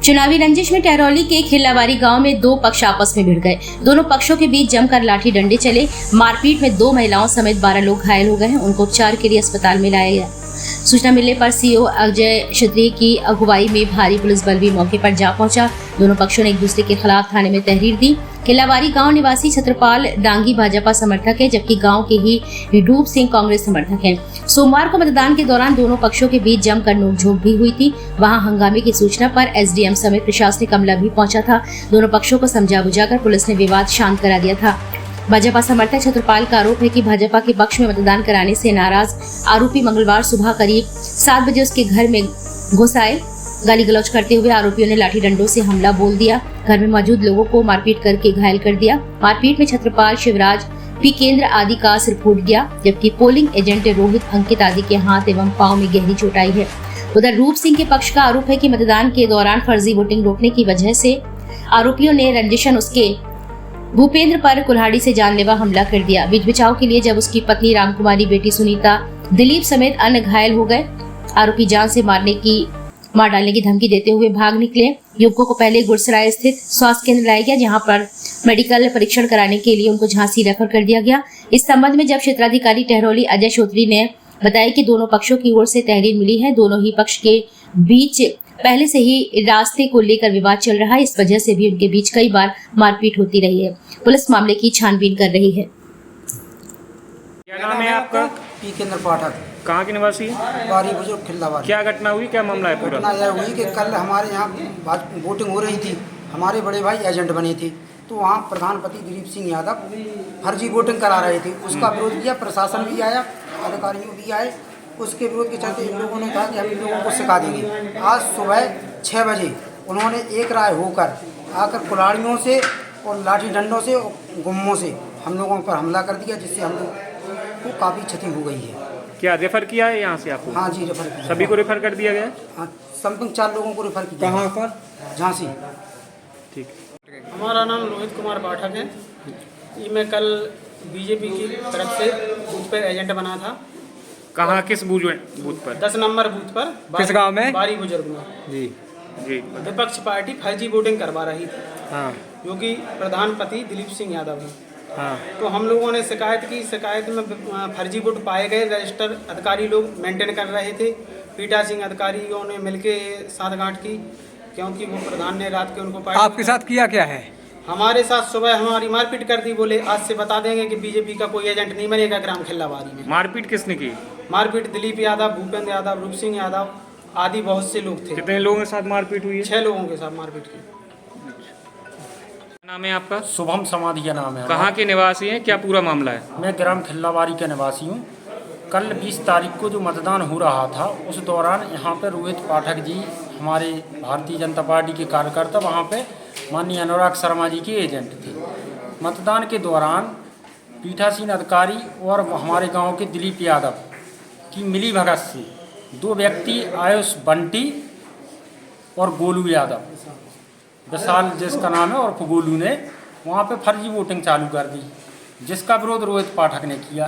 चुनावी रंजिश में टहरौली के खिल्लावारी गांव में दो पक्ष आपस में भिड़ गए। दोनों पक्षों के बीच जमकर लाठी डंडे चले। मारपीट में 2 महिलाओं समेत 12 लोग घायल हो गए हैं। उनको उपचार के लिए अस्पताल में लाया गया। सूचना मिलने पर सीओ अजय क्षत्रिय की अगुवाई में भारी पुलिस बल भी मौके पर जा पहुंचा। दोनों पक्षों ने एक दूसरे के खिलाफ थाने में तहरीर दी। खिल्लावारी गांव निवासी छत्रपाल डांगी भाजपा समर्थक है, जबकि गांव के ही रूप सिंह कांग्रेस समर्थक हैं। सोमवार को मतदान के दौरान दोनों पक्षों के बीच जमकर नोकझोंक भी हुई थी। वहां हंगामे की सूचना पर एसडीएम समेत प्रशासनिक अमला भी पहुंचा था। दोनों पक्षों को समझा बुझाकर पुलिस ने विवाद शांत करा दिया था। भाजपा समर्थक छत्रपाल का आरोप है कि भाजपा के पक्ष में मतदान कराने से नाराज आरोपी मंगलवार सुबह करीब 7 बजे उसके घर में घुस आए। गाली गलौज करते हुए आरोपियों ने लाठी डंडों से हमला बोल दिया। घर में मौजूद लोगों को मारपीट करके घायल कर दिया। मारपीट में छत्रपाल, शिवराज, पी केंद्र आदि का सिर फूट गया, जबकि पोलिंग एजेंट रोहित, अंकित आदि के हाथ एवं पांव में गहरी चोट आई है। उधर रूप सिंह के पक्ष का आरोप है कि मतदान के दौरान फर्जी वोटिंग रोकने की वजह से आरोपियों ने रंजिशन उसके भूपेंद्र पर कुल्हाड़ी से जानलेवा हमला कर दिया। बीच बचाव के लिए जब उसकी पत्नी रामकुमारी, बेटी सुनीता, दिलीप समेत अन्य घायल हो गए। आरोपी जान से मार डालने की धमकी देते हुए भाग निकले। युवकों को पहले गुरसराय स्थित स्वास्थ्य केंद्र लाया गया, जहां पर मेडिकल परीक्षण कराने के लिए उनको झांसी रेफर कर दिया गया। इस संबंध में जब क्षेत्राधिकारी टहरौली अजय क्षत्रिय ने बताया कि दोनों पक्षों की ओर से तहरीर मिली है। दोनों ही पक्ष के बीच पहले से ही रास्ते को लेकर विवाद चल रहा है। इस वजह से भी उनके बीच कई बार मारपीट होती रही है। पुलिस मामले की छानबीन कर रही है। क्या नाम है आपका? पी केंद्र पाठक। कहाँ के निवासी? बारी बुजुर्ग खिल्लावारी। क्या घटना हुई, क्या मामला है पूरा? घटना यह हुई कि कल हमारे यहाँ वोटिंग हो रही थी। हमारे बड़े भाई एजेंट बने थे, तो वहाँ प्रधानपति दिलीप सिंह यादव फर्जी वोटिंग करा रहे थे। उसका विरोध किया, प्रशासन भी आया, अधिकारी भी आए। उसके विरोध के चलते इन लोगों ने कहा कि हम इन लोगों को सिखा देंगे। आज सुबह 6 बजे उन्होंने एक राय होकर आकर कुल्हाड़ियों से और लाठी डंडों से और गुम्मों से हम लोगों पर हमला कर दिया, जिससे हम लोग को काफ़ी क्षति हो गई है। क्या रेफर किया है यहाँ से आपको? हाँ जी, रेफर किया। सभी को रेफर कर दिया गया? हाँ, समथिंग 4 लोगों को रेफर किया। कहाँ पर? झांसी। ठीक। हमारा नाम रोहित कुमार पाठक है। ये मैं कल बीजेपी की तरफ से बूथ पर एजेंट बना था। कहाँ, किस बूथ पर? 10 नंबर बूथ पर। किस गांव में? बारी बुजुर्ग में। जी जी। विपक्ष पार्टी फर्जी वोटिंग करवा रही थी, हाँ क्योंकि प्रधानपति दिलीप सिंह यादव है। हाँ। तो हम लोगों ने शिकायत की। शिकायत में फर्जी वोट पाए गए। रजिस्टर अधिकारी लोग मेंटेन कर रहे थे। पीटा सिंह अधिकारियों ने मिलके साठगांठ की, क्योंकि वो प्रधान ने रात के उनको पाया। आपके साथ किया क्या है? हमारे साथ सुबह हमारी मारपीट कर दी। बोले आज से बता देंगे कि बीजेपी का कोई एजेंट नहीं बनेगा ग्राम खिल्लावारी में। मारपीट किसने की? मारपीट दिलीप यादव, भूपेंद्र यादव, रूप सिंह यादव आदि बहुत से लोग थे। कितने लोगों के साथ मारपीट हुई है? 6 लोगों के साथ मारपीट की। क्या नाम है आपका? शुभम समाधि का नाम है। कहाँ के निवासी हैं, क्या पूरा मामला है? मैं ग्राम खिल्लावारी का निवासी हूँ। कल 20 तारीख को जो मतदान हो रहा था, उस दौरान यहाँ पर रोहित पाठक जी, हमारे भारतीय जनता पार्टी के कार्यकर्ता, वहाँ पे माननीय अनुराग शर्मा जी के एजेंट थे। मतदान के दौरान पीठासीन अधिकारी और हमारे गांव के दिलीप यादव की मिली भगत से 2 व्यक्ति, आयुष बंटी और गोलू यादव, विशाल जिसका नाम है, और गोलू ने वहाँ पे फर्जी वोटिंग चालू कर दी, जिसका विरोध रोहित पाठक ने किया।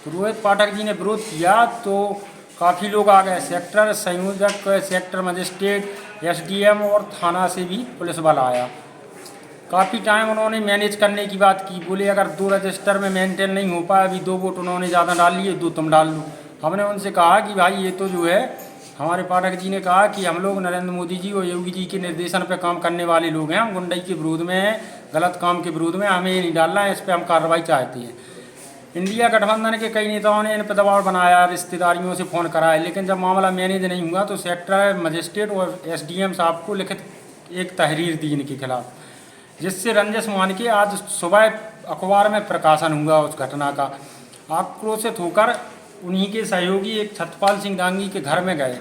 तो रोहित पाठक जी ने विरोध किया तो काफ़ी लोग आ गए। सेक्टर संयोजक, सेक्टर मजिस्ट्रेट, एसडीएम और थाना से भी पुलिस बल आया। काफ़ी टाइम उन्होंने मैनेज करने की बात की। बोले अगर 2 रजिस्टर में मेंटेन नहीं हो पाया, अभी 2 वोट उन्होंने ज़्यादा डाल लिए, 2 तुम डाल लो। हमने उनसे कहा कि भाई ये तो जो है, हमारे पाठक जी ने कहा कि हम लोग नरेंद्र मोदी जी और योगी जी के निर्देशन पे काम करने वाले लोग हैं। हम गुंडाई के विरोध में हैं, गलत काम के विरोध में, हमें ये नहीं डालना है, इस पर हम कार्रवाई चाहते हैं। इंडिया गठबंधन के कई नेताओं ने इन पर दबाव बनाया, रिश्तेदारियों से फ़ोन कराया, लेकिन जब मामला मैनेज नहीं हुआ तो सेक्टर मजिस्ट्रेट और एसडीएम साहब को लिखित एक तहरीर दी इनके खिलाफ, जिससे रंजिश मान के आज सुबह अखबार में प्रकाशन हुआ उस घटना का। आक्रोशित होकर उन्हीं के सहयोगी एक छत्रपाल सिंह डांगी के घर में गए।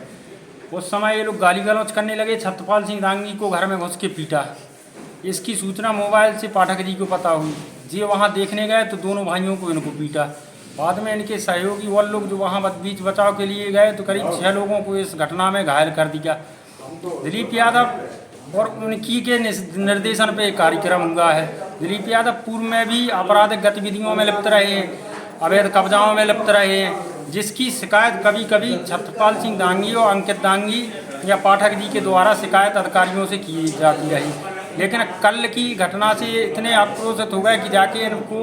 उस समय ये लोग गाली गलौज करने लगे। छत्रपाल सिंह डांगी को घर में घुस के पीटा। इसकी सूचना मोबाइल से पाठक जी को पता हुई। जी वहाँ देखने गए तो दोनों भाइयों को इनको पीटा। बाद में इनके सहयोगी और लोग जो वहाँ बीच बचाव के लिए गए तो करीब 6 लोगों को इस घटना में घायल कर दिया। दिलीप यादव और उनकी के निर्देशन पे एक कार्यक्रम हुआ है। दिलीप यादव पूर्व में भी आपराधिक गतिविधियों में लिप्त रहे हैं, अवैध कब्जाओं में लिप्त रहे हैं। जिसकी शिकायत कभी कभी छत्रपाल सिंह दांगी और अंकित दांगी या पाठक जी के द्वारा शिकायत अधिकारियों से की जाती रही। लेकिन कल की घटना से इतने आक्रोशित हो गए कि जाके इनको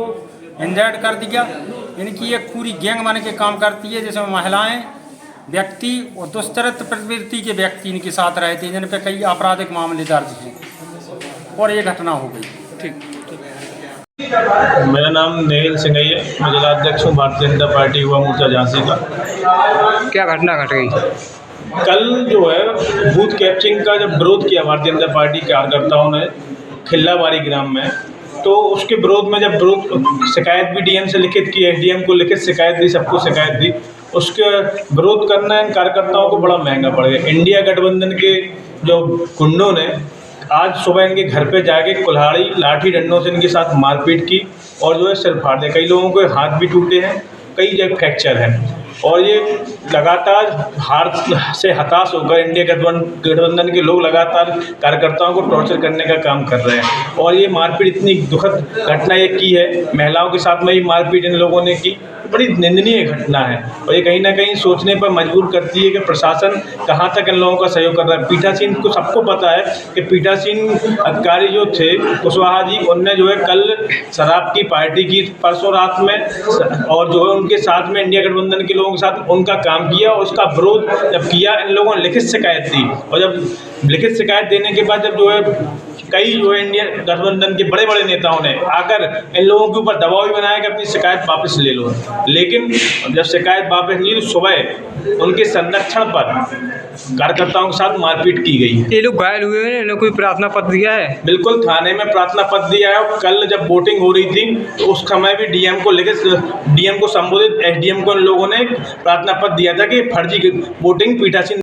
इंजर्ड कर दिया। इनकी एक पूरी गैंग बन के काम करती है, जिसमें महिलाएं, व्यक्ति और दुष्चरित्र प्रवृत्ति के व्यक्ति इनके साथ रहे थे, जिन पर कई आपराधिक मामले दर्ज हैं और ये घटना हो गई। ठीक। मेरा नाम नेहिल सिंघैया, मैं जिलाध्यक्ष हूँ भारतीय जनता पार्टी युवा मोर्चा झांसी का। क्या घटना घट गई? कल जो है बूथ कैप्चरिंग का जब विरोध किया भारतीय जनता पार्टी कार्यकर्ताओं ने खिल्लाबारी ग्राम में, तो उसके विरोध में जब शिकायत भी डीएम से लिखित की, एसडीएम को लिखित शिकायत दी, सबको शिकायत दी, उसके विरोध करना इन कार्यकर्ताओं को बड़ा महंगा पड़ गया। इंडिया गठबंधन के जो गुंडों ने आज सुबह इनके घर पे जाके कुल्हाड़ी लाठी डंडों से इनके साथ मारपीट की और जो है सिर फाड़ दिया। कई लोगों के हाथ भी टूटे हैं, कई जगह फ्रैक्चर है। और ये लगातार हार से हताश होकर इंडिया गठबंधन के लोग लगातार कार्यकर्ताओं को टॉर्चर करने का काम कर रहे हैं। और ये मारपीट इतनी दुखद घटना ये की है, महिलाओं के साथ में ही मारपीट इन लोगों ने की, बड़ी निंदनीय घटना है। और ये कहीं ना कहीं सोचने पर मजबूर करती है कि प्रशासन कहाँ तक इन लोगों का सहयोग कर रहा है। पीठासीन को सबको पता है कि पीठासीन अधिकारी जो थे कुशवाहा जी, उनने जो है कल शराब की पार्टी की परसों रात में, और जो है उनके साथ में इंडिया गठबंधन के लोगों के साथ उनका काम किया। और उसका विरोध जब किया, इन लोगों ने लिखित शिकायत दी, और जब लिखित शिकायत देने के बाद जब जो है कई जो है इंडिया गठबंधन के बड़े बड़े नेताओं ने आकर इन लोगों के ऊपर दबाव भी बनाया कि अपनी शिकायत वापस ले लो। लेकिन जब शिकायत वापस ली तो सुबह उनके संरक्षण पर कार्यकर्ताओं के साथ मारपीट की गई। ये लोग घायल हुए हैं, इन्होंने कोई प्रार्थना पत्र दिया है? बिल्कुल, थाने में प्रार्थना पत्र दिया है। और कल जब वोटिंग हो रही थी तो उस समय भी डीएम को संबोधित एसडीएम को इन लोगों ने प्रार्थना पत्र दिया था कि फर्जी वोटिंग पीठासीन